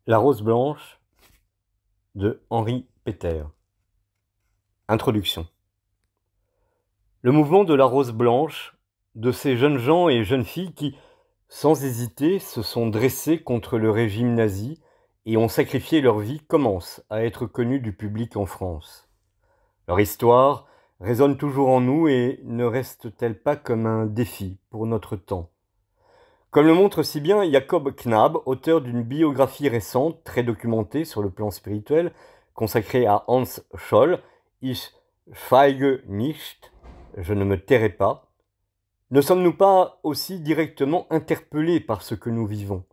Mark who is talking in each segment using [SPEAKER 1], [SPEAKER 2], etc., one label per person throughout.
[SPEAKER 1] La rose blanche de Henri Peter. Introduction. Le mouvement de la rose blanche, de ces jeunes gens et jeunes filles qui, sans hésiter, se sont dressés contre le régime nazi et ont sacrifié leur vie, commence à être connu du public en France. Leur histoire résonne toujours en nous et ne reste-t-elle pas comme un défi pour notre temps ? Comme le montre si bien Jakob Knab, auteur d'une biographie récente, très documentée sur le plan spirituel, consacrée à Hans Scholl, Ich schweige nicht, je ne me tairai pas, ne sommes-nous pas aussi directement interpellés par ce que nous vivons ?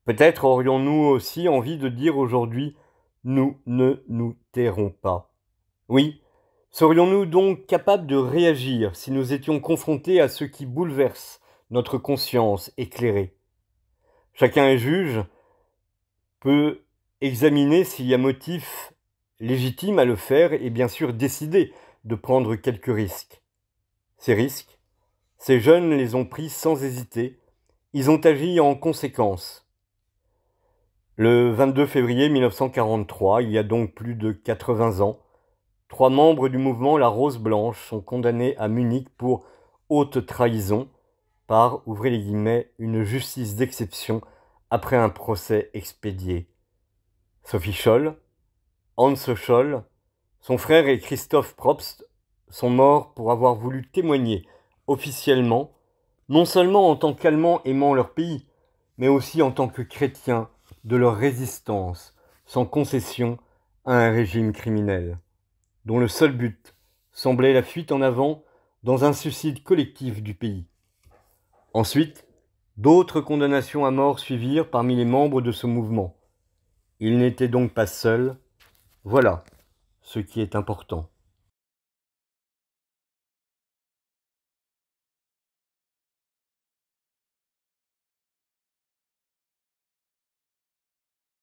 [SPEAKER 1] Peut-être aurions-nous aussi envie de dire aujourd'hui « nous ne nous tairons pas ». Oui, serions-nous donc capables de réagir si nous étions confrontés à ce qui bouleverse notre conscience éclairée? Chacun est juge, peut examiner s'il y a motif légitime à le faire et bien sûr décider de prendre quelques risques. Ces risques, ces jeunes les ont pris sans hésiter, ils ont agi en conséquence. Le 22 février 1943, il y a donc plus de 80 ans, 3 membres du mouvement La Rose Blanche sont condamnés à Munich pour haute trahison par, ouvrez les guillemets, une justice d'exception après un procès expédié. Sophie Scholl, Hans Scholl, son frère et Christoph Probst sont morts pour avoir voulu témoigner officiellement, non seulement en tant qu'Allemands aimant leur pays, mais aussi en tant que chrétiens de leur résistance sans concession à un régime criminel, dont le seul but semblait la fuite en avant dans un suicide collectif du pays. Ensuite, d'autres condamnations à mort suivirent parmi les membres de ce mouvement. Il n'était donc pas seul. Voilà ce qui est important.